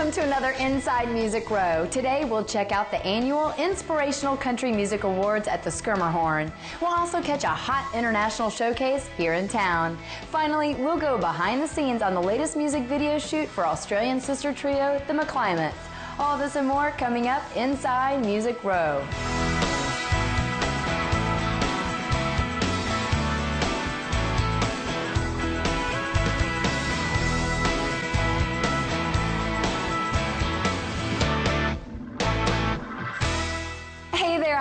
Welcome to another Inside Music Row. Today we'll check out the annual Inspirational Country Music Awards at the Skirmerhorn. We'll also catch a hot international showcase here in town. Finally, we'll go behind the scenes on the latest music video shoot for Australian sister trio, the McClimates. All this and more coming up Inside Music Row.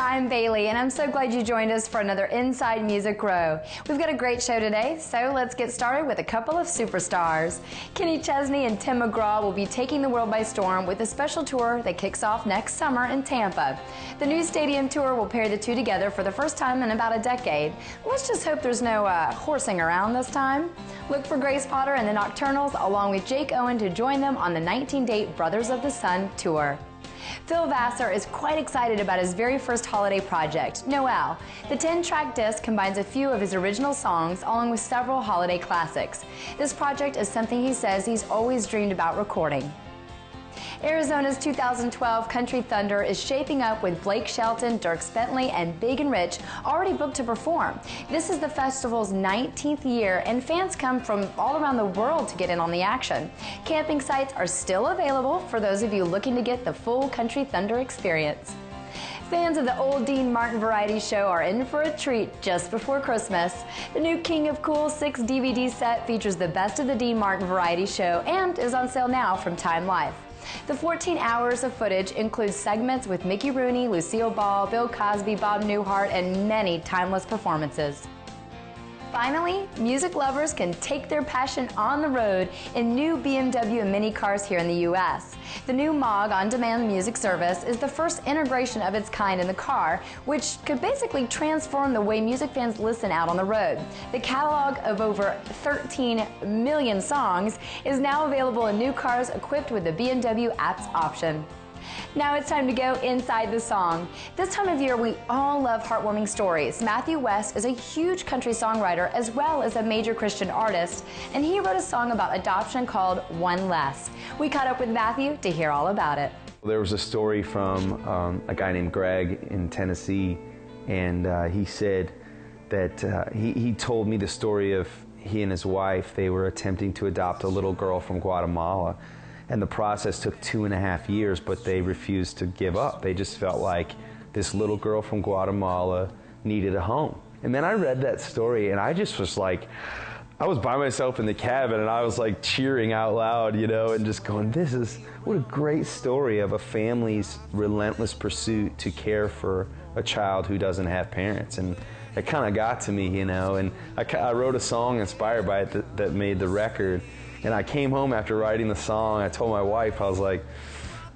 I'm Bailey, and I'm so glad you joined us for another Inside Music Row. We've got a great show today, so let's get started with a couple of superstars. Kenny Chesney and Tim McGraw will be taking the world by storm with a special tour that kicks off next summer in Tampa. The new stadium tour will pair the two together for the first time in about a decade. Let's just hope there's no horsing around this time. Look for Grace Potter and the Nocturnals along with Jake Owen to join them on the 19-date Brothers of the Sun tour. Phil Vassar is quite excited about his very first holiday project, Noel. The 10-track disc combines a few of his original songs along with several holiday classics. This project is something he says he's always dreamed about recording. Arizona's 2012 Country Thunder is shaping up with Blake Shelton, Dierks Bentley, and Big and Rich already booked to perform. This is the festival's 19th year, and fans come from all around the world to get in on the action. Camping sites are still available for those of you looking to get the full Country Thunder experience. Fans of the old Dean Martin Variety Show are in for a treat just before Christmas. The new King of Cool 6 DVD set features the best of the Dean Martin Variety Show and is on sale now from Time Life. The 14 hours of footage includes segments with Mickey Rooney, Lucille Ball, Bill Cosby, Bob Newhart, and many timeless performances. Finally, music lovers can take their passion on the road in new BMW and Mini cars here in the U.S. The new MOG on-demand music service is the first integration of its kind in the car, which could basically transform the way music fans listen out on the road. The catalog of over 13 million songs is now available in new cars equipped with the BMW apps option. Now it's time to go inside the song. This time of year, we all love heartwarming stories. Matthew West is a huge country songwriter as well as a major Christian artist, and he wrote a song about adoption called One Less. We caught up with Matthew to hear all about it. There was a story from a guy named Greg in Tennessee, and he said that he told me the story of he and his wife. They were attempting to adopt a little girl from Guatemala. And the process took 2.5 years, but they refused to give up. They just felt like this little girl from Guatemala needed a home. And then I read that story, and I just was like, I was by myself in the cabin, and I was like cheering out loud, you know, and just going, what a great story of a family's relentless pursuit to care for a child who doesn't have parents. And it kind of got to me, you know, and I wrote a song inspired by it that made the record. And I came home after writing the song. I told my wife, I was like,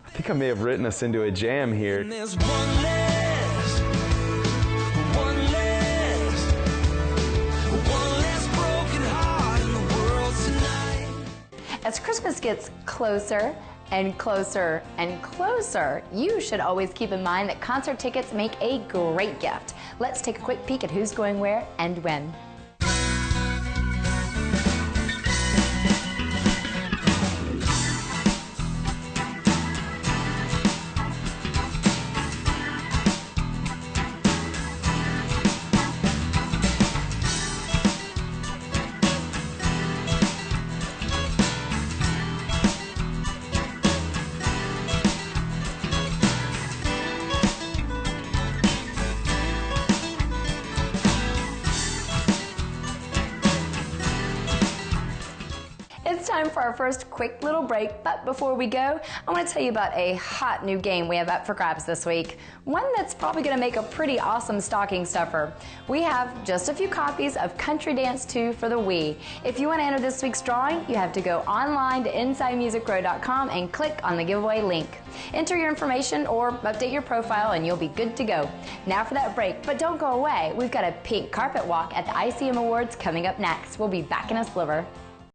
I think I may have written us into a jam here. There's one less broken heart in the world tonight. As Christmas gets closer and closer and closer, you should always keep in mind that concert tickets make a great gift. Let's take a quick peek at who's going where and when. It's time for our first quick little break, but before we go, I want to tell you about a hot new game we have up for grabs this week. One that's probably going to make a pretty awesome stocking stuffer. We have just a few copies of Country Dance 2 for the Wii. If you want to enter this week's drawing, you have to go online to InsideMusicRow.com and click on the giveaway link. Enter your information or update your profile and you'll be good to go. Now for that break, but don't go away. We've got a pink carpet walk at the ICM Awards coming up next. We'll be back in a sliver.